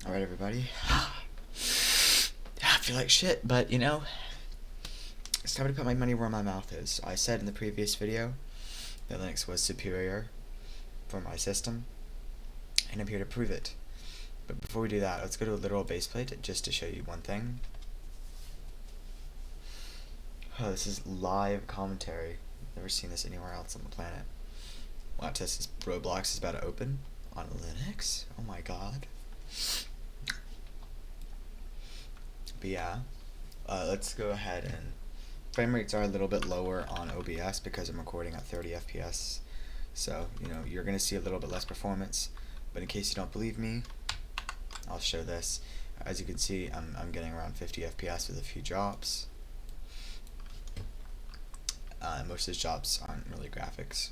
Alright, everybody. I feel like shit, but you know, it's time to put my money where my mouth is. I said in the previous video that Linux was superior for my system, and I'm here to prove it. But before we do that, let's go to a literal baseplate just to show you one thing. Oh, this is live commentary. Never seen this anywhere else on the planet. Wow, test is Roblox is about to open on Linux. Oh my god. But yeah, let's go ahead and frame rates are a little bit lower on OBS because I'm recording at 30 FPS. So, you know, you're going to see a little bit less performance. But in case you don't believe me, I'll show this. As you can see, I'm getting around 50 FPS with a few drops. Most of those drops aren't really graphics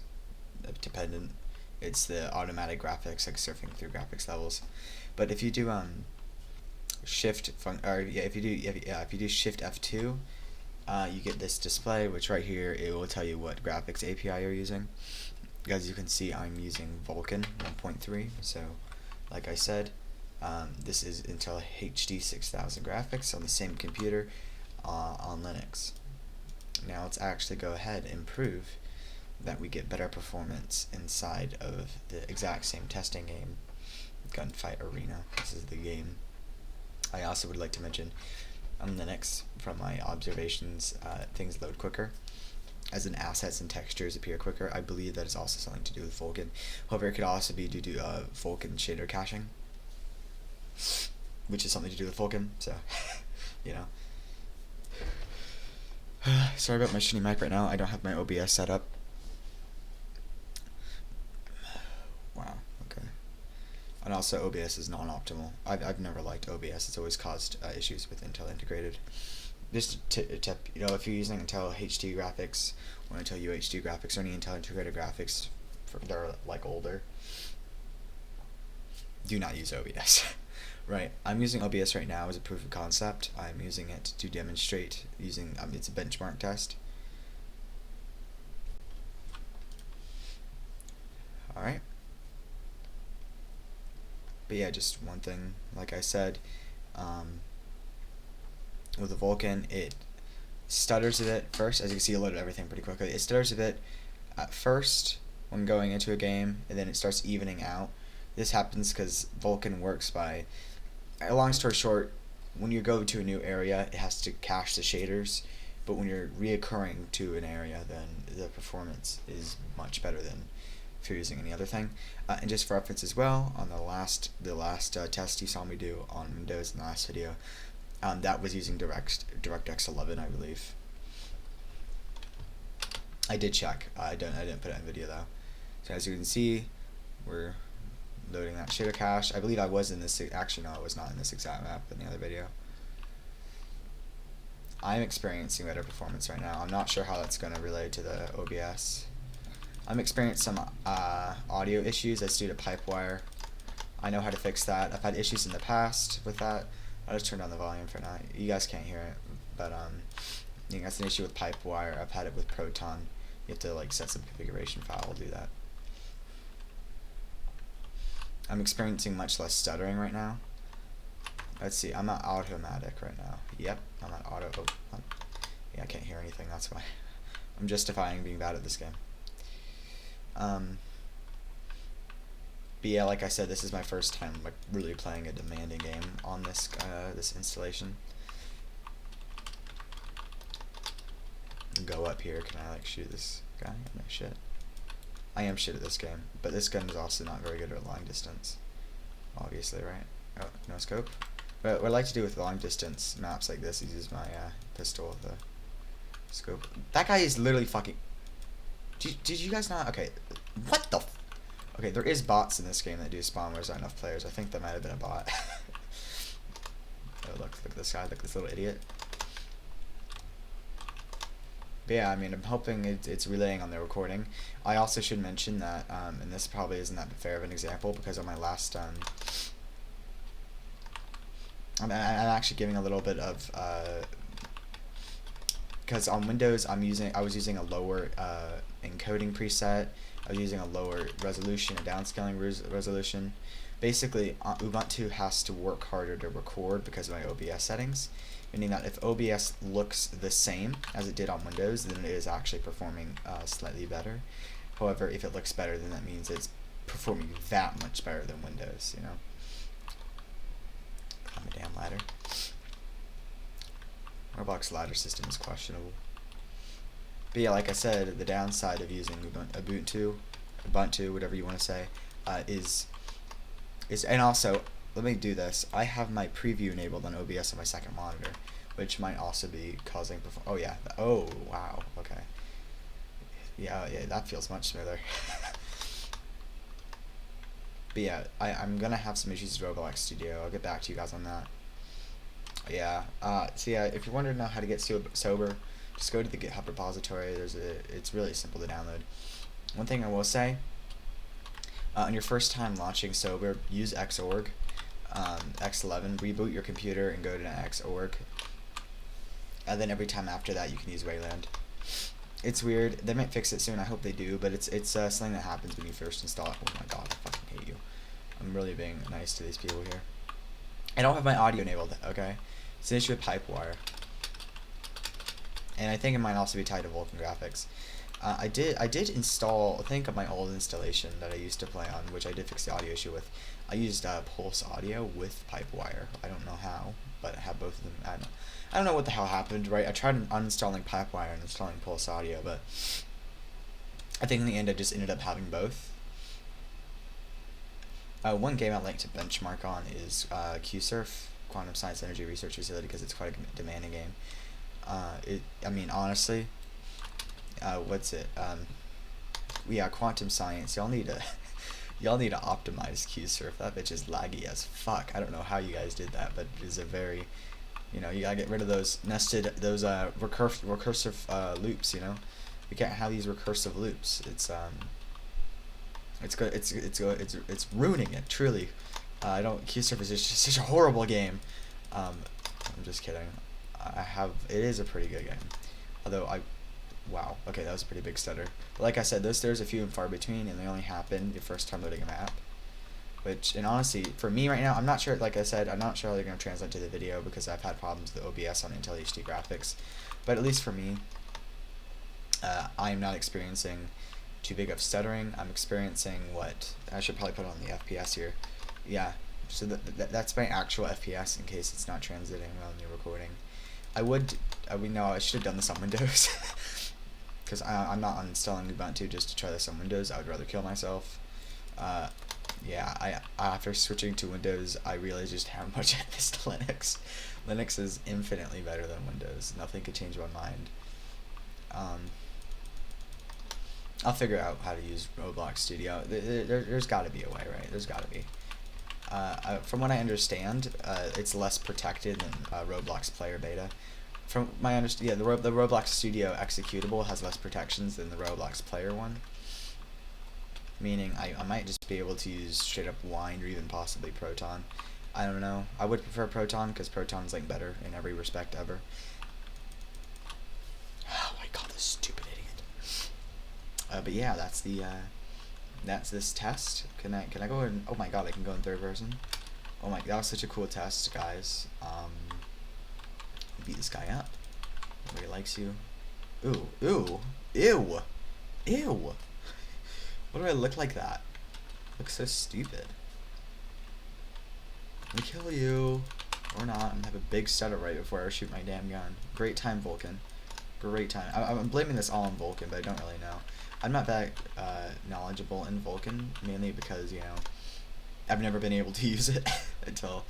dependent. It's the automatic graphics, like surfing through graphics levels. But if you do if you do Shift F2, you get this display, which right here it will tell you what graphics API you're using. As you can see, I'm using Vulkan 1.3. So, like I said, this is Intel HD 6000 graphics on the same computer on Linux. Now let's actually go ahead and prove that we get better performance inside of the exact same testing game, Gunfight Arena. This is the game. I also would like to mention on Linux, from my observations, things load quicker, as in assets and textures appear quicker. I believe that is also something to do with Vulkan. However, it could also be due to Vulkan shader caching, which is something to do with Vulkan, so, you know. Sorry about my shitty mic right now. I don't have my OBS set up. Wow, okay. And also, OBS is non-optimal. I've never liked OBS. It's always caused issues with Intel Integrated. Just a tip, you know, if you're using Intel HD graphics or Intel UHD graphics or any Intel Integrated graphics, they're like older, do not use OBS. Right, I'm using OBS right now as a proof of concept. I'm using it to demonstrate using, it's a benchmark test. Alright. But yeah, just one thing, like I said, with the Vulkan, it stutters a bit first. As you can see, it loaded everything pretty quickly. It stutters a bit at first when going into a game, and then it starts evening out. This happens because Vulkan works by, long story short, when you go to a new area, it has to cache the shaders, but when you're reoccurring to an area, then the performance is much better than if you're using any other thing. And just for reference as well, on the last test you saw me do on Windows in the last video, that was using DirectX 11, I believe. I did check. I didn't put it in video though. So as you can see, we're loading that shader cache. I believe I was in this. Actually, no, I was not in this exact map in the other video. I'm experiencing better performance right now. I'm not sure how that's going to relate to the OBS. I'm experiencing some audio issues that's due to Pipewire. I know how to fix that. I've had issues in the past with that. I'll just turn down the volume for now. You guys can't hear it, but you know, that's an issue with Pipewire. I've had it with Proton. You have to like set some configuration file. I'll do that. I'm experiencing much less stuttering right now. Let's see, I'm at automatic right now. Yep, I'm at auto. Oh, yeah, I can't hear anything, that's why. I'm justifying being bad at this game. But yeah, like I said, this is my first time like really playing a demanding game on this this installation. Go up here, can I like shoot this guy? No shit. I am shit at this game, but this gun is also not very good at long distance. Obviously, right? Oh, no scope. But what I like to do with long distance maps like this is use my pistol with the scope. That guy is literally fucking... Did you guys not... Okay, what the... Okay, there is bots in this game that do spawn where there's not enough players. I think that might have been a bot. Oh, look at this guy, look at this little idiot. But yeah, I mean, I'm hoping it's relaying on the recording. I also should mention that, and this probably isn't that fair of an example, because on my last, I'm actually giving a little bit of, because on Windows I was using a lower encoding preset. I was using a lower resolution, a downscaling resolution. Basically, Ubuntu has to work harder to record because of my OBS settings, meaning that if OBS looks the same as it did on Windows, then it is actually performing slightly better. However, if it looks better, then that means it's performing that much better than Windows, you know? Climb a damn ladder. Roblox ladder system is questionable. But yeah, like I said, the downside of using Ubuntu, whatever you want to say, is, and also, let me do this. I have my preview enabled on OBS on my second monitor, which might also be causing. Oh yeah. Oh wow. Okay. Yeah, that feels much smoother. But yeah, I'm gonna have some issues with Roblox Studio. I'll get back to you guys on that. Yeah. So yeah, if you're wondering how to get sober, just go to the GitHub repository. It's really simple to download. One thing I will say, on your first time launching sober, use Xorg, X11. Reboot your computer and go to Xorg. And then every time after that, you can use Wayland. It's weird. They might fix it soon. I hope they do. But it's something that happens when you first install it. Oh my god, I fucking hate you. I'm really being nice to these people here. I don't have my audio enabled. Okay, it's an issue with Pipewire, and I think it might also be tied to Vulkan graphics. I did install, I think, of my old installation that I used to play on, which I did fix the audio issue with. I used Pulse Audio with Pipewire. I don't know how, but I have both of them. I don't know what the hell happened, right? I tried uninstalling Pipewire and installing Pulse Audio, but I think in the end I just ended up having both. One game I'd like to benchmark on is QSurf, Quantum Science Energy Research Facility, because it's quite a demanding game. I mean, honestly, what's it? Yeah, Quantum Science. Y'all need to optimize QSurf. That bitch is laggy as fuck. I don't know how you guys did that, but it is a very, you gotta get rid of those recursive loops. You can't have these recursive loops. It's ruining it, truly. QSurf is just such a horrible game. I'm just kidding. It is a pretty good game. Although wow, okay, that was a pretty big stutter. But like I said, those stutters are few and far between, and they only happen your first time loading a map. And honestly, for me right now, I'm not sure, like I said, I'm not sure how they're going to translate to the video because I've had problems with OBS on Intel HD graphics. But at least for me, I am not experiencing too big of stuttering. I'm experiencing I should probably put on the FPS here. Yeah, so that's my actual FPS in case it's not translating while you're recording. I should have done this on Windows. Because I'm not uninstalling Ubuntu just to try this on Windows. I would rather kill myself. Yeah, after switching to Windows, I realized just how much I missed Linux. Linux is infinitely better than Windows. Nothing could change my mind. I'll figure out how to use Roblox Studio. There's got to be a way, right? There's got to be. From what I understand, it's less protected than Roblox Player Beta. From my understanding, yeah, the Roblox Studio executable has less protections than the Roblox Player one. Meaning, I might just be able to use straight up Wine or even possibly Proton. I don't know. I would prefer Proton because Proton's like better in every respect ever. Oh my god, this stupid idiot. But yeah, that's this test. Can I go in? Oh my god, I can go in third person. Oh my, that was such a cool test, guys. Beat this guy up. Nobody likes you. Ooh, ew, ew, ew. What do I look like that? Looks so stupid. I'm gonna kill you. Or not. I'm gonna have a big stutter right before I shoot my damn gun. Great time, Vulkan. Great time. I'm blaming this all on Vulkan, but I don't really know. I'm not that knowledgeable in Vulkan, mainly because, I've never been able to use it until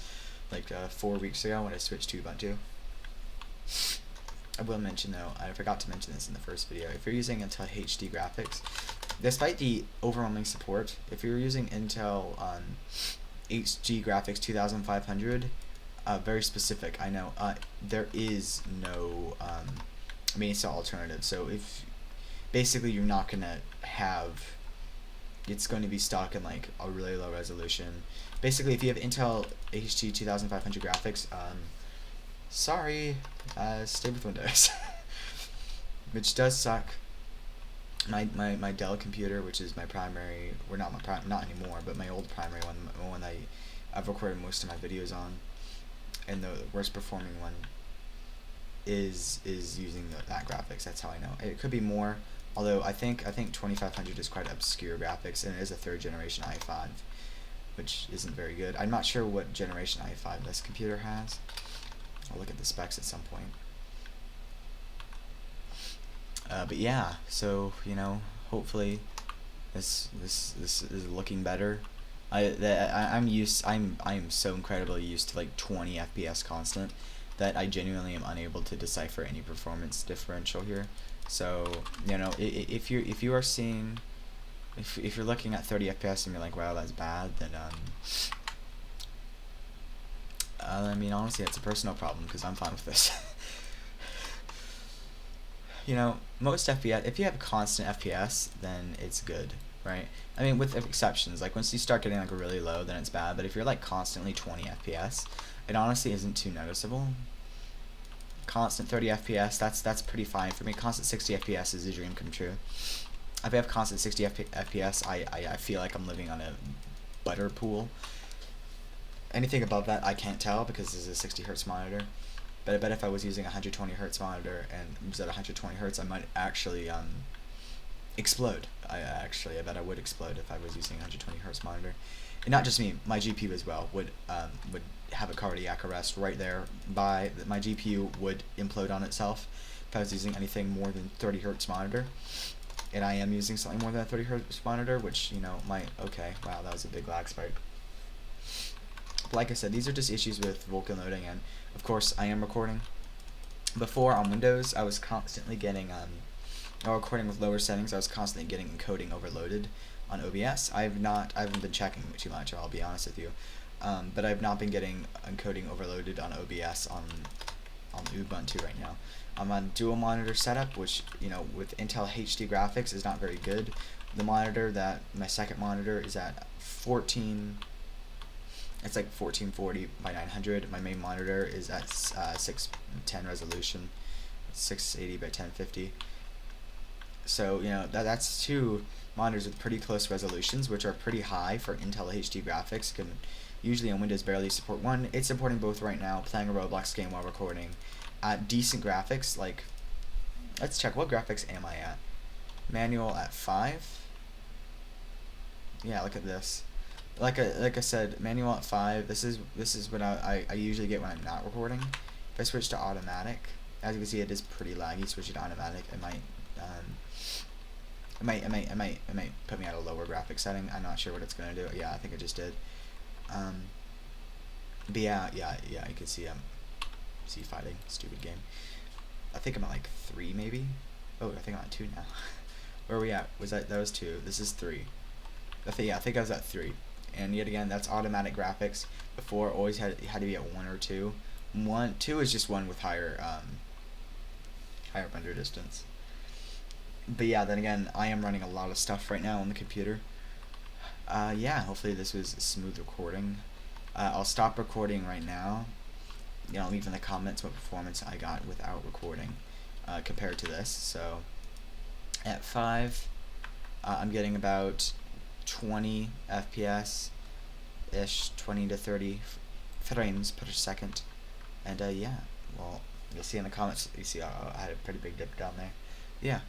like 4 weeks ago when I switched to Ubuntu. I will mention though, I forgot to mention this in the first video, if you're using Intel HD graphics, despite the overwhelming support, if you're using Intel HD graphics 2500, very specific, I know, there is no, it's an alternative, so if, basically you're not going to have, it's going to be stuck in like a really low resolution. Basically if you have Intel HD 2500 graphics, sorry, stay with Windows. Which does suck. my Dell computer, which is my primary, or not my not anymore, but my old primary one I've recorded most of my videos on, and the worst performing one is using that graphics. That's how I know. It could be more, although I think 2500 is quite obscure graphics, and it is a 3rd generation i5, which isn't very good. I'm not sure what generation i5 this computer has. I'll look at the specs at some point. But yeah, so hopefully this is looking better. I'm so incredibly used to like 20 FPS constant that I genuinely am unable to decipher any performance differential here. So if you are seeing, if you're looking at 30 FPS and you're like, wow, that's bad, then I mean, honestly, it's a personal problem, because I'm fine with this. Most FPS, if you have constant FPS, then it's good, right? I mean, with exceptions, like once you start getting like really low, then it's bad. But if you're like constantly 20 FPS, it honestly isn't too noticeable. Constant 30 FPS, that's pretty fine for me. Constant 60 FPS is a dream come true. If I have constant 60 FPS, I feel like I'm living on a butter pool. Anything above that, I can't tell, because this is a 60 hertz monitor. But I bet if I was using a 120 hertz monitor and was at 120 hertz, I might actually explode. I bet I would explode if I was using a 120 hertz monitor. And not just me, my GPU as well would have a cardiac arrest right there. My GPU would implode on itself if I was using anything more than 30 hertz monitor. And I am using something more than a 30 hertz monitor, which might, okay, wow, that was a big lag spike. Like I said, these are just issues with Vulkan loading, and of course I am recording. Before, on Windows, I was constantly getting while recording with lower settings, I was constantly getting encoding overloaded on OBS. I haven't been checking too much, I'll be honest with you, but I've not been getting encoding overloaded on OBS on Ubuntu right now. I'm on dual monitor setup, which with Intel HD graphics is not very good. The monitor my second monitor is at 14. It's like 1440 by 900. My main monitor is at 610 resolution, 680 by 1050. So that's two monitors with pretty close resolutions, which are pretty high for Intel HD graphics. Usually on Windows barely support one. It's supporting both right now. Playing a Roblox game while recording at decent graphics. Like, let's check, what graphics am I at? Manual at 5. Yeah, look at this. Like I said, manual at 5. This is what I usually get when I'm not recording. If I switch to automatic, as you can see, it is pretty laggy. Switch it to automatic, it might put me at a lower graphic setting. I'm not sure what it's gonna do. Yeah, I think it just did. But yeah, you can see see fighting, stupid game. I think I'm at like 3 maybe. Oh, I think I'm at 2 now. Where are we at? That was 2. This is 3. I think I was at 3. And yet again, that's automatic graphics. Before, always had to be at 1 or 2. 2 is just one with higher render distance. But yeah, then again, I am running a lot of stuff right now on the computer. Yeah, hopefully this was a smooth recording. I'll stop recording right now. Leave in the comments what performance I got without recording compared to this. So at 5, I'm getting about 20 FPS ish, 20 to 30 frames per second. And yeah, well, you'll see in the comments, you see I had a pretty big dip down there. Yeah.